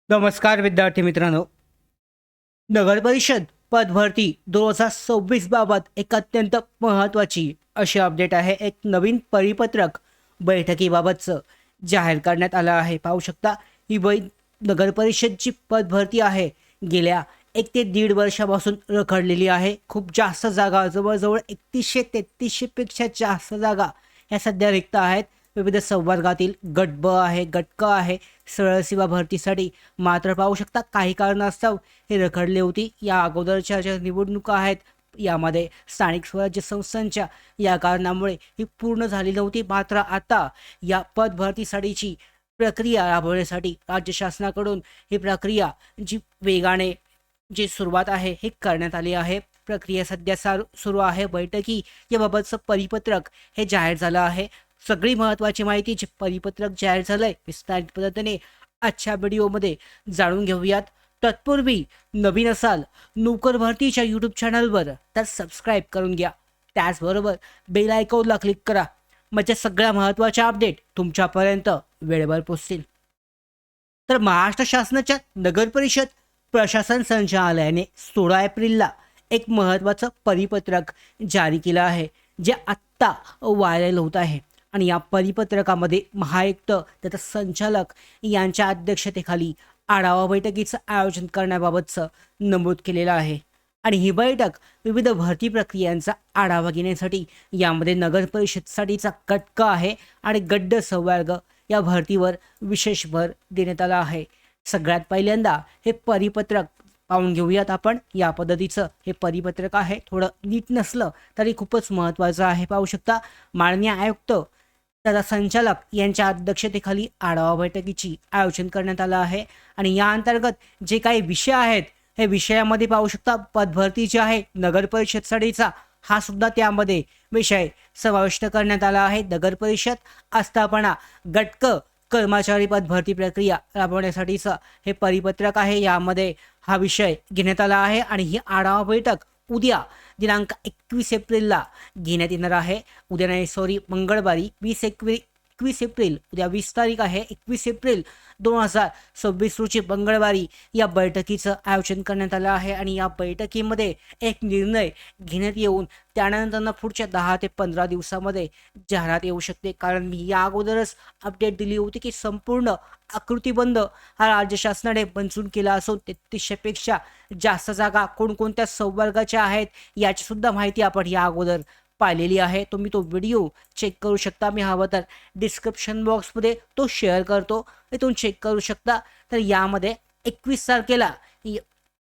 नमस्कार विद्यार्थी मित्रांनो. नगर परिषद पदभरती 2026 बाबत एक अत्यंत महत्त्वाची अशी अपडेट आहे. एक नवीन परिपत्रक बैठकीबाबतचं जाहीर करण्यात आलं आहे. पाहू शकता ही नगर परिषदची पदभरती आहे गेल्या 1 ते 1.5 वर्षापासून रखडलेली आहे. खूप जास्त जागा, जवळजवळ 3100-3300 पेक्षा जास्त जागा ह्या सध्या रिक्त आहेत. विविध संवर्गातील गट ब आहे, गट क आहे, सरळ सेवा भरतीसाठी. मात्र पाहू शकता काही कारणास्तव हे रखडले होती. या अगोदरच्या ज्या निवडणुका आहेत यामध्ये स्थानिक स्वराज्य संस्थांच्या या कारणामुळे ही पूर्ण झाली नव्हती. मात्र आता या पद भरतीसाठीची प्रक्रिया राबवण्यासाठी राज्य शासनाकडून ही प्रक्रिया जी वेगाने जी सुरुवात आहे हे करण्यात आली आहे. प्रक्रिया सध्या सुरू आहे. बैठकी याबाबतचं परिपत्रक हे जाहीर झालं आहे. सगळी महत्त्वाची माहिती जे परिपत्रक जाहीर झालंय विस्तारित पद्धतीने आजच्या व्हिडिओमध्ये जाणून घेऊयात. तत्पूर्वी नवीन असाल नोकर भरतीच्या यूट्यूब चॅनलवर तर सबस्क्राईब करून घ्या. त्याचबरोबर बेल आयकॉनला क्लिक करा म्हणजे सगळ्या महत्त्वाच्या अपडेट तुमच्यापर्यंत वेळेवर पोहोचतील. तर महाराष्ट्र शासनाच्या नगर परिषद प्रशासन संचालनालयाने 16 एप्रिलला एक महत्त्वाचं परिपत्रक जारी केलं आहे जे आत्ता व्हायरल होत आहे. आणि या परिपत्रकामध्ये महाआयुक्त तथा संचालक यांच्या अध्यक्षतेखाली आढावा बैठकीचं आयोजन करण्याबाबतचं नमूद केलेलं आहे. आणि ही बैठक विविध भरती प्रक्रियांचा आढावा घेण्यासाठी यामध्ये नगर परिषदसाठीचा गट आहे आणि गड्ड संवर्ग या भरतीवर विशेष भर देण्यात आला आहे. सगळ्यात पहिल्यांदा हे परिपत्रक पाहून घेऊयात आपण. या पद्धतीचं हे परिपत्रक आहे. थोडं नीट नसलं तरी खूपच महत्त्वाचं आहे. पाहू शकता माननीय आयुक्त तथा संचालक यांच्या अध्यक्षतेखाली आढावा बैठकीची आयोजन करण्यात आलं आहे. आणि या अंतर्गत जे काही विषय आहेत हे विषयामध्ये पाहू शकता पदभरती जी आहे नगर परिषदसाठीचा हा सुद्धा त्यामध्ये विषय समाविष्ट करण्यात आला आहे. नगर परिषद आस्थापना गटक कर्मचारी पद भरती प्रक्रिया राबवण्यासाठीचं हे परिपत्रक आहे. यामध्ये हा विषय घेण्यात आला आहे. आणि ही आढावा बैठक उद्या दिनांक 21 एप्रिलला घेण्यात येणार आहे. उद्या नाही मंगळवारी 21 एप्रिल उद्या 20 तारीख आहे. 21 एप्रिल 2026 रोजी मंगळवारी या बैठकीचं आयोजन करण्यात आलं आहे. आणि या बैठकीमध्ये एक निर्णय घेण्यात येऊन त्यानंतर पुढच्या 10 ते 15 दिवसामध्ये जाहिरात येऊ शकते. कारण मी या अगोदरच अपडेट दिली होती की संपूर्ण आकृतीबंध हा राज्य शासनाने मंजूर केला असून 3300 पेक्षा जास्त जागा कोणकोणत्या संवर्गाच्या आहेत याची सुद्धा माहिती आपण या अगोदर पाहिलेली आहे. तुम्ही तो व्हिडिओ चेक करू शकता. मी हवं तर डिस्क्रिप्शन बॉक्समध्ये तो शेअर करतो, इथून चेक करू शकता. तर यामध्ये 21 तारखेला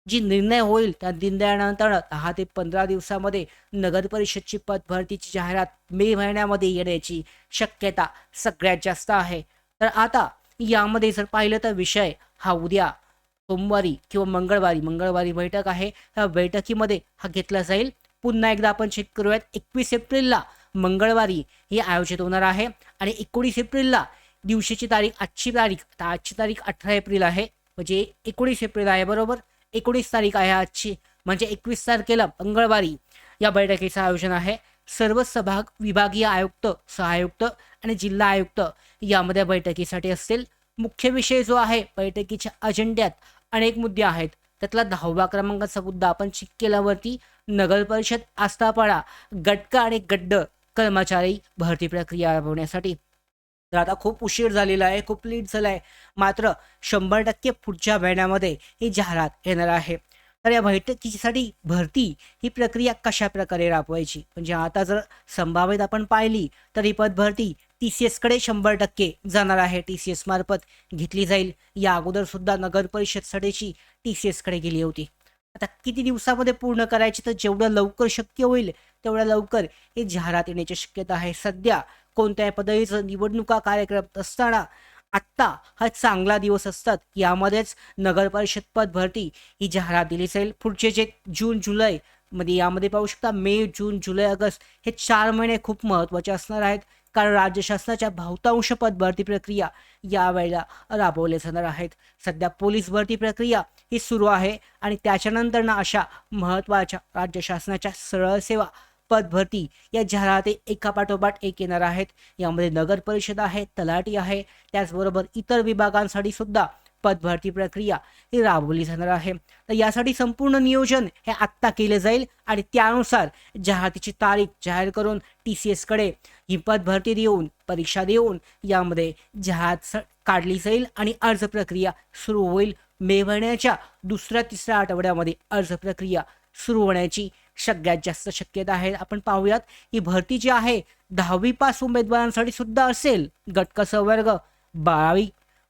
जी निर्णय होईल त्या निर्णयानंतर 10 ते 15 दिवसामध्ये नगर परिषदची पद भरतीची जाहिरात मे महिन्यामध्ये येण्याची शक्यता सगळ्यात जास्त आहे. तर आता यामध्ये जर पाहिलं तर विषय हा उद्या सोमवारी किंवा मंगळवारी बैठक आहे. ह्या बैठकीमध्ये हा घेतला जाईल. पुन्हा एकदा आपण चेक करूयात. 21 एप्रिलला मंगळवारी हे आयोजित होणार आहे. आणि 19 एप्रिलला दिवशीची तारीख आजची तारीख 18 एप्रिल आहे. म्हणजे 19 एप्रिल आहे बरोबर. 19 तारीख आहे आजची. म्हणजे 21 तारखेला मंगळवारी या बैठकीचं आयोजन आहे. सर्व विभागीय आयुक्त, सहायुक्त आणि जिल्हा आयुक्त यामध्ये बैठकीसाठी असतील. मुख्य विषय जो आहे बैठकीच्या अजेंड्यात अनेक मुद्दे आहेत. त्यातला 10वा क्रमांकाचा मुद्दा आपण चेक केल्यावरती नगर परिषद आस्थापना गटका आणि गड्ड कर्मचारी भरती प्रक्रिया राबवण्यासाठी. तर आता खूप उशीर झालेला आहे, खूप लेट झाला आहे. मात्र 100% पुढच्या महिन्यामध्ये ही जाहिरात येणार आहे. तर या बैठकीसाठी भरती ही प्रक्रिया कशा प्रकारे राबवायची म्हणजे आता जर संभाव्यत आपण पाहिली तर ही पदभरती TCS कडे 100% जाणार आहे. TCS मार्फत घेतली जाईल. या अगोदर सुद्धा नगर परिषदसाठीची TCS कडे गेली होती. आता किती दिवसामध्ये पूर्ण करायची तर जेवढं लवकर शक्य होईल तेवढ्या लवकर ही जाहिरात येण्याची शक्यता आहे. सध्या कोणत्याही पदवीचं निवडणुका कार्यक्रम असताना आत्ता हा चांगला दिवस असतात. यामध्येच नगर परिषद पद भरती ही जाहिरात दिली जाईल. पुढचे जे जून जुलै मध्ये यामध्ये पाहू शकता मे, जून, जुलै, ऑगस्ट हे 4 महिने खूप महत्त्वाचे असणार आहेत. कारण राज्य शासनाच्या बहुतांश पद भरती प्रक्रिया यावेळेला राबवल्या जाणार आहेत. सध्या पोलीस भरती प्रक्रिया ही सुरू आहे. आणि त्याच्यानंतर अशा महत्त्वाच्या राज्य शासनाच्या सरळ सेवा पद भरती या जाहिराती एकापाठोपाठ एक येणार आहेत. यामध्ये नगर परिषद आहे, तलाठी आहे, त्याचबरोबर इतर विभागांसाठी सुद्धा पदभरती प्रक्रिया ही राबवली जाणार आहे. तर यासाठी संपूर्ण नियोजन हे आत्ता केले जाईल आणि त्यानुसार जाहिरातीची तारीख जाहीर करून TCS कडे ही पदभरती देऊन परीक्षा देऊन यामध्ये जाहिरात काढली जाईल आणि अर्ज प्रक्रिया सुरू होईल. मे महिन्याच्या दुसऱ्या तिसऱ्या आठवड्यामध्ये अर्ज प्रक्रिया सुरू होण्याची सगळ्यात जास्त शक्यता आहे. आपण पाहूयात ही भरती जी आहे 10वी पास उमेदवारांसाठी सुद्धा असेल, गट क वर्ग 12वी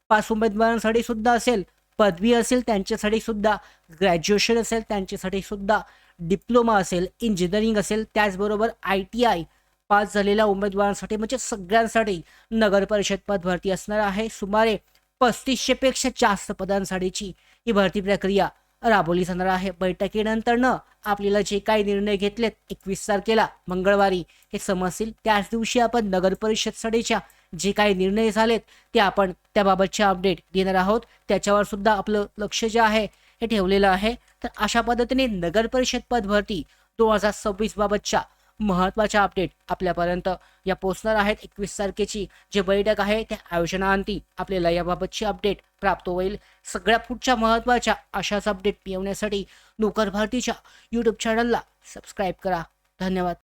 पास उमेदवारांसाठी सुद्धा असेल, पदवी असेल त्यांच्यासाठी सुद्धा, ग्रॅज्युएशन असेल त्यांच्यासाठी सुद्धा, डिप्लोमा असेल, इंजिनिअरिंग असेल, त्याचबरोबर ITI पास झालेल्या उमेदवारांसाठी म्हणजे सगळ्यांसाठी नगर परिषद पदभरती असणार आहे. सुमारे 3500 पेक्षा जास्त पदांसाठीची ही भरती प्रक्रिया राबवली जाणार आहे. बैठकीनंतर आपल्याला जे काही निर्णय घेतलेत 21 तारखेला मंगळवारी हे समजतील. त्याच दिवशी आपण नगर परिषदसाठीच्या जे काही निर्णय झालेत ते आपण त्याबाबतचे अपडेट देणार आहोत. त्याच्यावर सुद्धा आपलं लक्ष जे आहे हे ठेवलेलं आहे. तर अशा पद्धतीने नगर परिषद पदभरती 2026 बाबतच्या महत्त्वाच्या अपडेट आपल्यापर्यंत या पोहोचणार आहेत. 21 तारखेची जी बैठक आहे त्या आयोजनाअंती आपल्याला याबाबतची अपडेट प्राप्त होईल. सगळ्या पुढच्या महत्त्वाच्या अशाच अपडेट मिळवण्यासाठी नोकर भारतीच्या YouTube चॅनलला सबस्क्राईब करा. धन्यवाद.